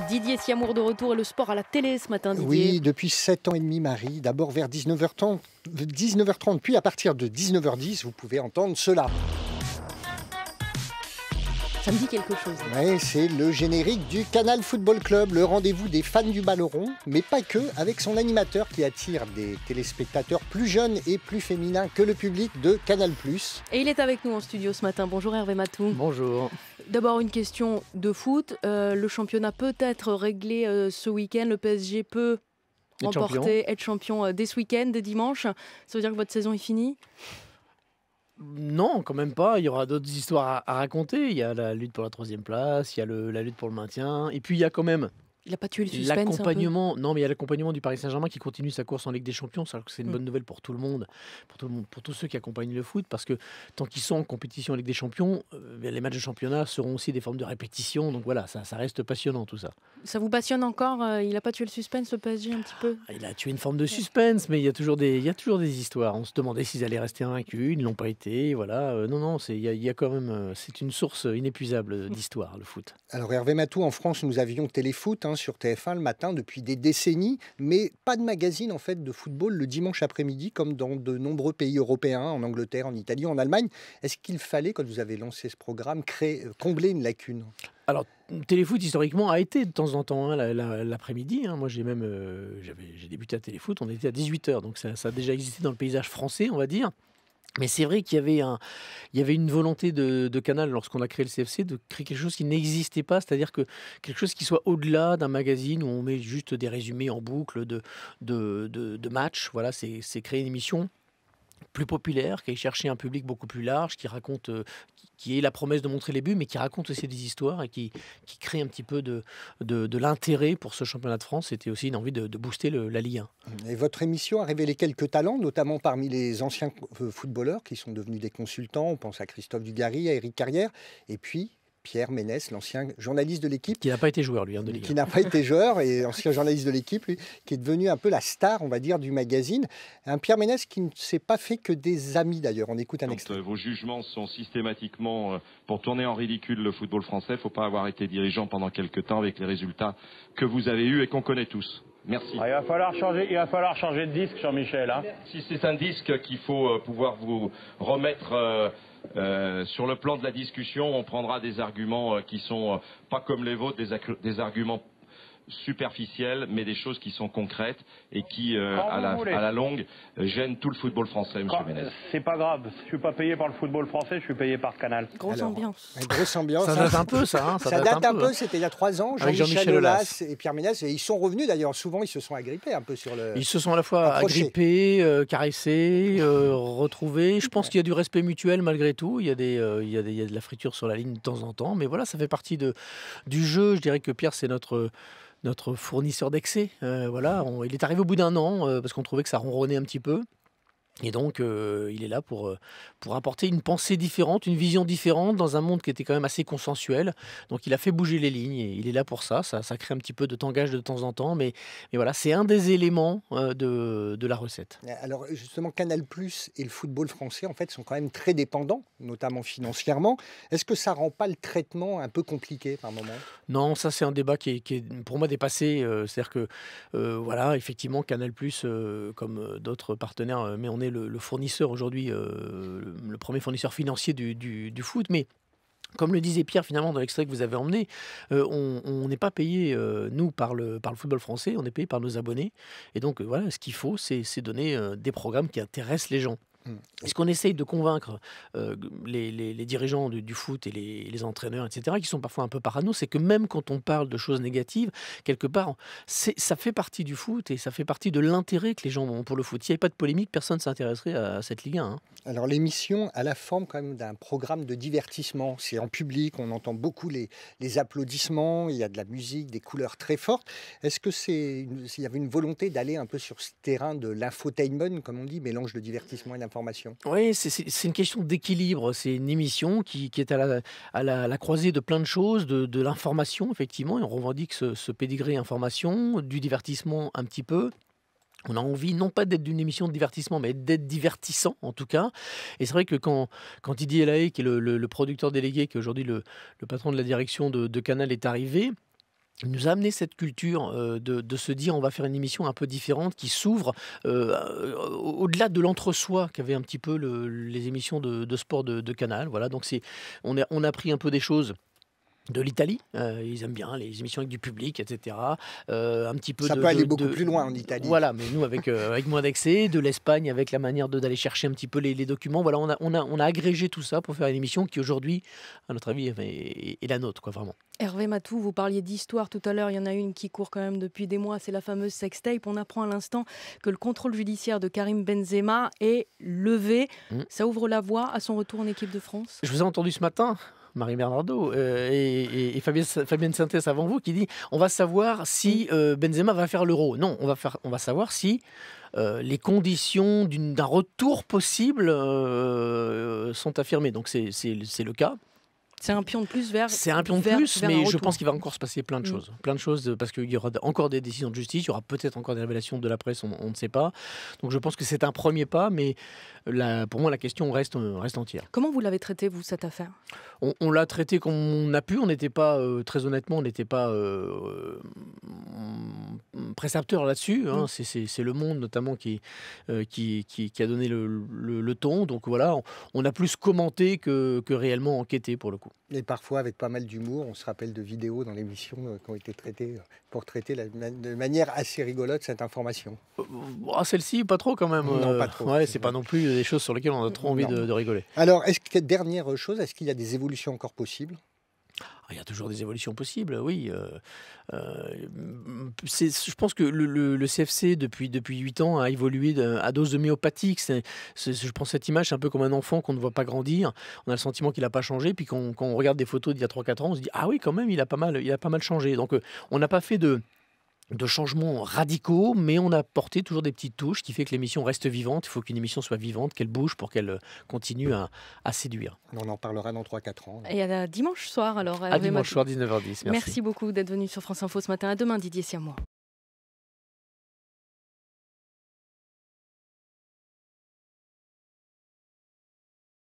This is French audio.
Didier Siamour de retour et le sport à la télé ce matin, Didier. Oui, depuis 7 ans et demi, Marie. D'abord vers 19h30, puis à partir de 19h10, vous pouvez entendre cela. Ça me dit quelque chose. Oui, c'est le générique du Canal Football Club, le rendez-vous des fans du ballon rond, mais pas que, avec son animateur qui attire des téléspectateurs plus jeunes et plus féminins que le public de Canal+. Et il est avec nous en studio ce matin. Bonjour Hervé Matou. Bonjour. D'abord une question de foot. Le championnat peut être réglé ce week-end. Le PSG peut être champion dès ce week-end, dès dimanche. Ça veut dire que votre saison est finie ? Non, quand même pas. Il y aura d'autres histoires à raconter. Il y a la lutte pour la 3e place, il y a la lutte pour le maintien. Et puis il y a quand même il n'a pas tué le suspense l'accompagnement. Non, mais il y a l'accompagnement du Paris Saint-Germain qui continue sa course en Ligue des Champions. C'est une bonne nouvelle pour tout le monde, pour tous ceux qui accompagnent le foot, parce que tant qu'ils sont en compétition en Ligue des Champions, les matchs de championnat seront aussi des formes de répétition. Donc voilà, ça reste passionnant tout ça. Ça vous passionne encore ? Il n'a pas tué le suspense, le PSG, un petit peu ? Il a tué une forme de suspense, mais il y a toujours des histoires. On se demandait s'ils allaient rester invaincus, ils ne l'ont pas été. Voilà. Non, il y a quand même, c'est une source inépuisable d'histoire, le foot. Alors Hervé Matou, en France, nous avions Téléfoot sur TF1 le matin depuis des décennies, mais pas de magazine en fait de football le dimanche après-midi, comme dans de nombreux pays européens, en Angleterre, en Italie, en Allemagne. Est-ce qu'il fallait, quand vous avez lancé ce programme, combler une lacune ? Alors, Téléfoot, historiquement, a été de temps en temps l'après-midi. Moi, j'ai débuté à Téléfoot, on était à 18h, donc ça a déjà existé dans le paysage français, on va dire. Mais c'est vrai qu'il y avait une volonté de Canal, lorsqu'on a créé le CFC, de créer quelque chose qui n'existait pas, c'est-à-dire que quelque chose qui soit au-delà d'un magazine où on met juste des résumés en boucle de matchs. Voilà, c'est créer une émission plus populaire, qui aille chercher un public beaucoup plus large, qui raconte, qui ait la promesse de montrer les buts, mais qui raconte aussi des histoires et qui crée un petit peu de l'intérêt pour ce championnat de France. C'était aussi une envie de booster la Ligue 1. Et votre émission a révélé quelques talents, notamment parmi les anciens footballeurs qui sont devenus des consultants. On pense à Christophe Dugarry, à Éric Carrière, et puis Pierre Ménès, l'ancien journaliste de l'équipe. Qui n'a pas été joueur, lui, de Ligue 1. Qui n'a pas été joueur et ancien journaliste de l'équipe, lui, qui est devenu un peu la star, on va dire, du magazine. Un Pierre Ménès qui ne s'est pas fait que des amis, d'ailleurs. On écoute un extrait. Vos jugements sont systématiquement pour tourner en ridicule le football français. Il ne faut pas avoir été dirigeant pendant quelques temps avec les résultats que vous avez eus et qu'on connaît tous. Merci. Il va falloir changer de disque, Jean-Michel. Si c'est un disque qu'il faut pouvoir vous remettre sur le plan de la discussion, on prendra des arguments qui sont pas comme les vôtres, des arguments superficielles, mais des choses qui sont concrètes et qui, à la longue, gênent tout le football français, M. Ménès. C'est pas grave, je suis pas payé par le football français, je suis payé par Canal. Grosse ambiance. Ça date un peu, ça. Ça date un peu, c'était il y a 3 ans. Jean-Michel Aulas et Pierre Ménès, et ils sont revenus d'ailleurs. Souvent, ils se sont agrippés un peu sur le. Ils se sont à la fois agrippés, caressés, retrouvés. Je pense qu'il y a du respect mutuel malgré tout. Il y a de la friture sur la ligne de temps en temps, mais voilà, ça fait partie du jeu. Je dirais que Pierre, c'est notre fournisseur d'excès. Il est arrivé au bout d'un an parce qu'on trouvait que ça ronronnait un petit peu. Et donc, il est là pour apporter une pensée différente, une vision différente dans un monde qui était quand même assez consensuel. Donc, il a fait bouger les lignes et il est là pour ça. Ça crée un petit peu de tangage de temps en temps. Mais voilà, c'est un des éléments de la recette. Alors, justement, Canal+ et le football français, en fait, sont quand même très dépendants, notamment financièrement. Est-ce que ça rend pas le traitement un peu compliqué par moment ? Non, ça, c'est un débat qui est pour moi dépassé. C'est-à-dire que, effectivement, Canal+, comme d'autres partenaires, mais on est le fournisseur aujourd'hui, le premier fournisseur financier du foot, mais comme le disait Pierre finalement dans l'extrait que vous avez emmené, on n'est pas payé, nous, par le football français, on est payé par nos abonnés. Et donc voilà, ce qu'il faut, c'est donner des programmes qui intéressent les gens. Et ce qu'on essaye de convaincre les dirigeants du foot et les entraîneurs, etc., qui sont parfois un peu parano, c'est que même quand on parle de choses négatives, quelque part, ça fait partie du foot et ça fait partie de l'intérêt que les gens ont pour le foot. S'il n'y avait pas de polémique, personne ne s'intéresserait à cette Ligue 1. Alors l'émission a la forme quand même d'un programme de divertissement. C'est en public, on entend beaucoup les applaudissements, il y a de la musique, des couleurs très fortes. Est-ce que s'il y avait une volonté d'aller un peu sur ce terrain de l'infotainment, comme on dit, mélange de divertissement et d'information ? Oui, c'est une question d'équilibre. C'est une émission qui est à la croisée de plein de choses, de l'information, effectivement, et on revendique ce pédigré information, du divertissement un petit peu. On a envie, non pas d'être d'une émission de divertissement, mais d'être divertissant, en tout cas. Et c'est vrai que quand Didier Lahaye, qui est le producteur délégué, qui est aujourd'hui le patron de la direction de Canal, est arrivé, il nous a amené cette culture de se dire on va faire une émission un peu différente qui s'ouvre au-delà de l'entre-soi qu'avaient un petit peu les émissions de sport de Canal. Voilà, donc on a pris un peu des choses de l'Italie, ils aiment bien les émissions avec du public, etc. Un petit peu ça peut aller beaucoup plus loin en Italie. Voilà, mais nous avec moins d'accès, de l'Espagne avec la manière d'aller chercher un petit peu les documents. Voilà, on a agrégé tout ça pour faire une émission qui aujourd'hui, à notre avis, est la nôtre, quoi, vraiment. Hervé Matou, vous parliez d'histoire tout à l'heure, il y en a une qui court quand même depuis des mois, c'est la fameuse sextape. On apprend à l'instant que le contrôle judiciaire de Karim Benzema est levé. Ça ouvre la voie à son retour en équipe de France. Je vous ai entendu ce matin, Marie Bernardo et Fabienne Synthès avant vous, qui dit on va savoir si Benzema va faire l'Euro. Non, on va savoir si les conditions d'un retour possible sont affirmées. Donc c'est le cas. C'est un pion de plus vers. C'est un pion de plus, mais je pense qu'il va encore se passer plein de choses. Plein de choses, parce qu'il y aura encore des décisions de justice, il y aura peut-être encore des révélations de la presse, on ne sait pas. Donc je pense que c'est un premier pas, mais pour moi, la question reste entière. Comment vous l'avez traité, vous, cette affaire ? On l'a traité comme on a pu. On n'était pas, très honnêtement, on n'était pas précepteur là-dessus. Hein. C'est Le Monde, notamment, qui a donné le ton. Donc voilà, on a plus commenté que réellement enquêté, pour le coup. Et parfois, avec pas mal d'humour, on se rappelle de vidéos dans l'émission qui ont été traitées pour traiter de manière assez rigolote cette information. Celle-ci, pas trop quand même. Non, pas trop. Ouais, c'est pas non plus des choses sur lesquelles on a trop envie de rigoler. Alors, dernière chose, est-ce qu'il y a des évolutions encore possibles ? Il y a toujours des évolutions possibles, oui. Je pense que le CFC, depuis 8 ans, a évolué à dose homéopathique. Je prends cette image, c'est un peu comme un enfant qu'on ne voit pas grandir. On a le sentiment qu'il n'a pas changé. Puis quand on regarde des photos d'il y a 3-4 ans, on se dit « Ah oui, quand même, il a pas mal changé ». Donc, on n'a pas fait de changements radicaux, mais on a apporté toujours des petites touches qui fait que l'émission reste vivante. Il faut qu'une émission soit vivante, qu'elle bouge pour qu'elle continue à séduire. On en parlera dans 3-4 ans. Et à dimanche soir, alors. À dimanche soir, 19h10. Merci beaucoup d'être venu sur France Info ce matin. À demain, Didier Siamois.